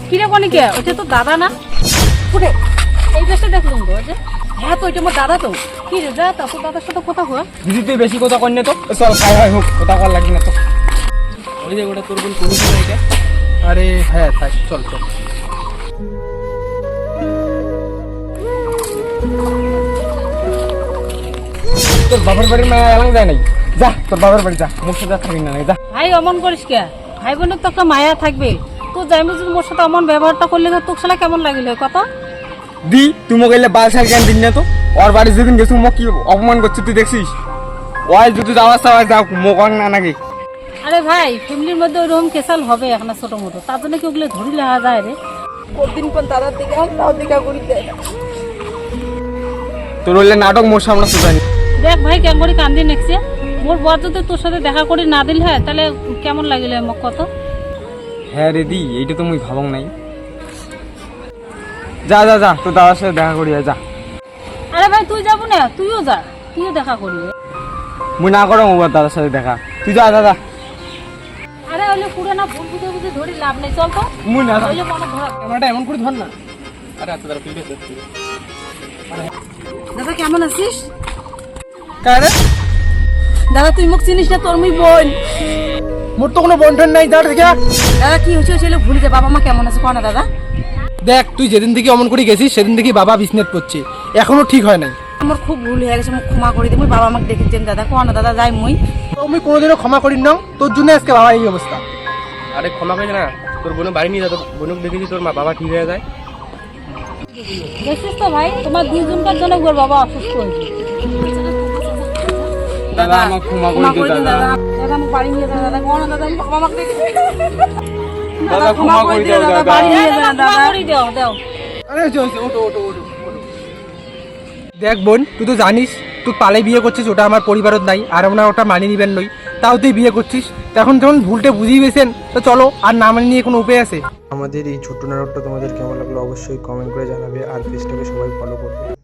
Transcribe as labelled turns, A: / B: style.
A: কিরে কনিকে, ওইটা তো দাদা না? উঠে এই দেশে দেখলুম তো যে হ্যাঁ, তো ওইটা আমার দাদা। তো কি রে, যা তা তোর দাদার সাথে কথা হওয়া।
B: দিদি তুই বেশি কথা কর না তো, চল খাই হয় হোক, কথা কর লাগি না তো। ওই যে ওটা তোর বোন করেছি না এটা? আরে হ্যাঁ তাই, চল চল। তোর বাবার বাড়ির মায়া এলাম যায় নাই, যা তোর বাবার বাড়ি যা, মুখ সাথে থাকি না যা।
A: ভাই অমন করিস কে? ভাই বোনের তো একটা মায়া থাকবে। তো যাই বুঝি মোর সাথে অমন ব্যবহারটা করলে তোর সালা কেমন লাগিল কথা?
B: দি তুই মোক এলে বাল সার জ্ঞান দিন না তো। ওর বাড়ি যেদিন গেছি মোক কি অপমান করছিস তুই দেখছিস? ওই যদি যাওয়ার সাওয়ার যাও মোক না নাকি?
A: আরে ভাই, ফ্যামিলির মধ্যে ওইরকম কেসাল হবে এখন ছোট মোটো, তার জন্য কি ওগুলো ধরি লেখা যায় রে? কদিন পর দাদার দিকে তাও দিকা করি দেয়।
B: তোর হইলে নাটক মোর সামনে তো জানি।
A: দেখ ভাই, কেমন করে কান্দি নেকছে। মোর বর যদি তোর সাথে দেখা করে না দিল হয় তাহলে কেমন লাগিল মোক কত?
B: হ্যাঁ রে দি, এইটা তো মুই ভাবং নাই। যা যা যা, তোর দাদার সাথে দেখা করি যা।
A: আরে ভাই তুই যাবো না, তুইও যা, তুইও দেখা করবি।
B: মুই না করো ওর দাদার সাথে দেখা, তুই যা যা যা।
A: আরে ওইলে পুরো না ভুল বুঝে বুঝে ধরি লাভ নেই, চল তো।
B: মুই না
A: ওইলে মনে ধর।
B: ক্যামেরাটা এমন করে ধর না। আরে আচ্ছা দাঁড়া, তুই
A: দাদা কেমন আছিস?
B: কারে
A: দাদা তুই মুখ চিনিস না, তোর মুই বোন।
B: মোর তো কোনো বন্ধন নাই, যা দেখা।
A: দাদা কি হয়েছে ছিল ভুলি যা, বাবা মা কেমন আছে কোনা দাদা?
B: দেখ তুই যেদিন থেকে অমন করে গেছিস সেদিন থেকে বাবা বিজনেস করছে, এখনো ঠিক হয় নাই।
A: আমার খুব ভুল হয়ে গেছে, মুখ ক্ষমা করে দিই। মুই বাবা আমাকে দেখেছেন দাদা, কোনা দাদা যাই মুই।
B: আমি কোনোদিনও ক্ষমা করি না, তোর জন্য আজকে বাবা এই অবস্থা।
C: আরে ক্ষমা করে না, তোর বোন বাড়ি নিয়ে যা, তোর বোনকে দেখেছি তোর মা বাবা ঠিক হয়ে যায়।
A: দেখছিস তো ভাই, তোমার দুইজনকার জন্য ওর বাবা অসুস্থ হয়েছে।
B: দাদা আমাকে ক্ষমা করে দে দাদা।
A: দাদা আমি বাড়ি নিয়ে যাও দাদা, কোনা দাদা আমি বাবা আমাকে দেখেছি।
B: দাদা ক্ষমা করে দাও দাদা।
A: বাড়ি নিয়ে যাও দাদা, করে দাও দাও।
B: আরে ওটো ওটো ওটো ওটো। দেখ বোন, তুই তো জানিস তুই পালে বিয়ে করছিস, ওটা আমার পরিবারত নাই, আর আমরা ওটা মানিয়ে নিবেন নই, তাও তুই বিয়ে করছিস। এখন যখন ভুলটা বুঝিয়ে গেছেন তো চলো, আর না মানিয়ে নিয়ে কোনো উপায় আছে?
D: আমাদের এই ছোট্ট নাটকটা তোমাদের কেমন লাগলো অবশ্যই কমেন্ট করে জানাবে, আর পেজটাকে সবাই ফলো করবে।